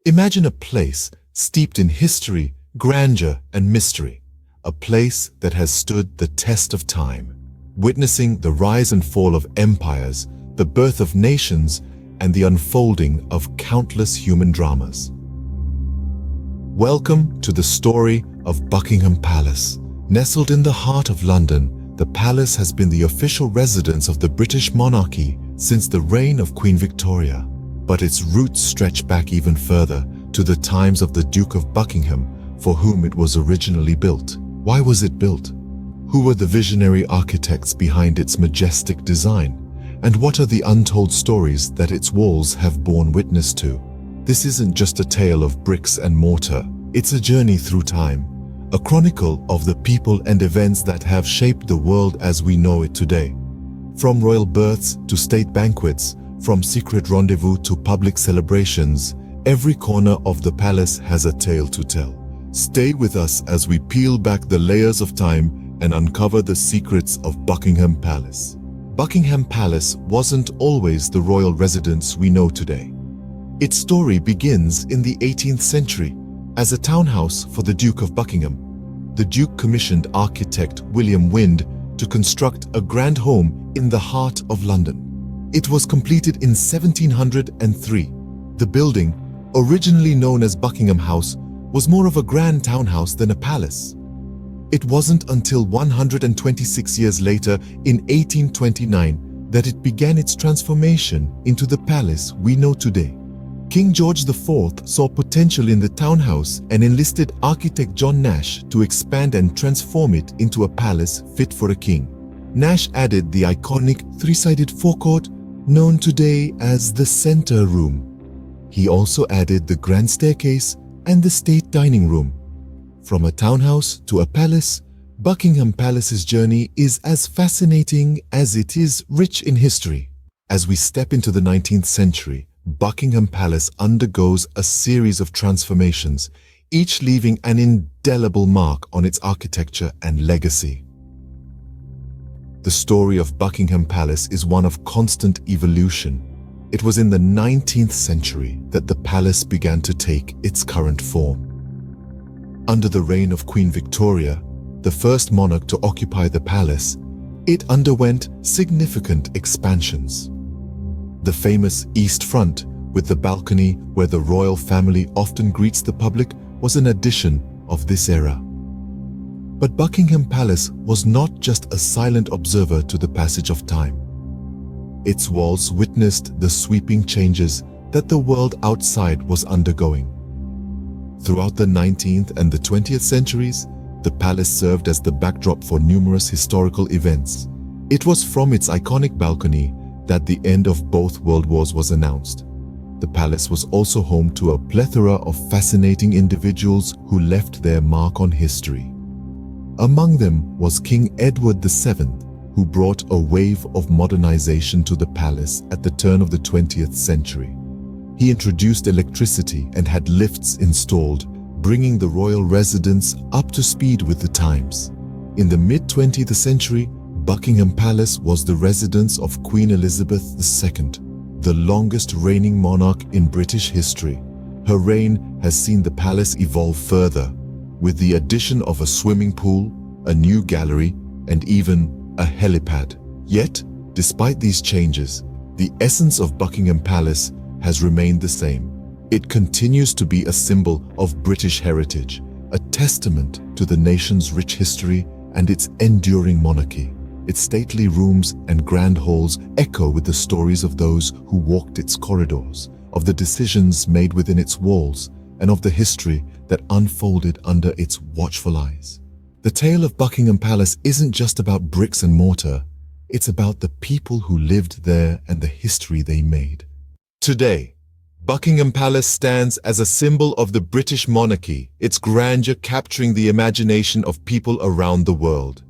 Imagine a place steeped in history, grandeur, and mystery. A place that has stood the test of time, witnessing the rise and fall of empires, the birth of nations, and the unfolding of countless human dramas. Welcome to the story of Buckingham Palace. Nestled in the heart of London, the palace has been the official residence of the British monarchy since the reign of Queen Victoria. But its roots stretch back even further, to the times of the Duke of Buckingham, for whom it was originally built. Why was it built? Who were the visionary architects behind its majestic design? And what are the untold stories that its walls have borne witness to? This isn't just a tale of bricks and mortar. It's a journey through time, a chronicle of the people and events that have shaped the world as we know it today. From royal births to state banquets, from secret rendezvous to public celebrations, every corner of the palace has a tale to tell. Stay with us as we peel back the layers of time and uncover the secrets of Buckingham Palace. Buckingham Palace wasn't always the royal residence we know today. Its story begins in the 18th century as a townhouse for the Duke of Buckingham. The Duke commissioned architect William Wynd to construct a grand home in the heart of London. It was completed in 1703. The building, originally known as Buckingham House, was more of a grand townhouse than a palace. It wasn't until 126 years later, in 1829, that it began its transformation into the palace we know today. King George IV saw potential in the townhouse and enlisted architect John Nash to expand and transform it into a palace fit for a king. Nash added the iconic three-sided forecourt known today as the Center Room. He also added the grand staircase and the state dining room. From a townhouse to a palace, Buckingham Palace's journey is as fascinating as it is rich in history. As we step into the 19th century, Buckingham Palace undergoes a series of transformations, each leaving an indelible mark on its architecture and legacy. The story of Buckingham Palace is one of constant evolution. It was in the 19th century that the palace began to take its current form. Under the reign of Queen Victoria, the first monarch to occupy the palace, it underwent significant expansions. The famous East Front, with the balcony where the royal family often greets the public, was an addition of this era. But Buckingham Palace was not just a silent observer to the passage of time. Its walls witnessed the sweeping changes that the world outside was undergoing. Throughout the 19th and the 20th centuries, the palace served as the backdrop for numerous historical events. It was from its iconic balcony that the end of both world wars was announced. The palace was also home to a plethora of fascinating individuals who left their mark on history. Among them was King Edward VII, who brought a wave of modernization to the palace at the turn of the 20th century. He introduced electricity and had lifts installed, bringing the royal residence up to speed with the times. In the mid-20th century, Buckingham Palace was the residence of Queen Elizabeth II, the longest reigning monarch in British history. Her reign has seen the palace evolve further, with the addition of a swimming pool, a new gallery, and even a helipad. Yet, despite these changes, the essence of Buckingham Palace has remained the same. It continues to be a symbol of British heritage, a testament to the nation's rich history and its enduring monarchy. Its stately rooms and grand halls echo with the stories of those who walked its corridors, of the decisions made within its walls, and of the history that unfolded under its watchful eyes. The tale of Buckingham Palace isn't just about bricks and mortar. It's about the people who lived there and the history they made. Today, Buckingham Palace stands as a symbol of the British monarchy, its grandeur capturing the imagination of people around the world.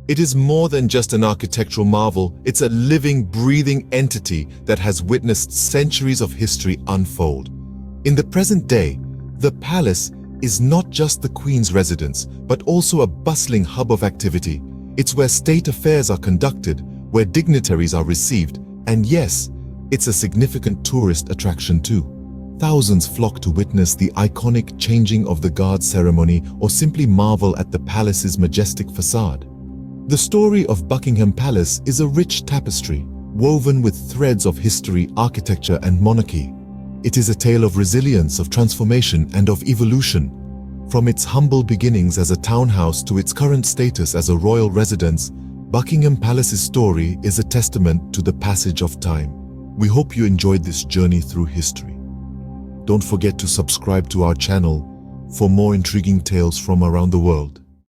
It is more than just an architectural marvel, it's a living, breathing entity that has witnessed centuries of history unfold. In the present day, the palace is not just the Queen's residence, but also a bustling hub of activity. It's where state affairs are conducted, where dignitaries are received, and yes, it's a significant tourist attraction too. Thousands flock to witness the iconic changing of the guard ceremony or simply marvel at the palace's majestic facade. The story of Buckingham Palace is a rich tapestry, woven with threads of history, architecture, and monarchy. It is a tale of resilience, of transformation, and of evolution. From its humble beginnings as a townhouse to its current status as a royal residence, Buckingham Palace's story is a testament to the passage of time. We hope you enjoyed this journey through history. Don't forget to subscribe to our channel for more intriguing tales from around the world.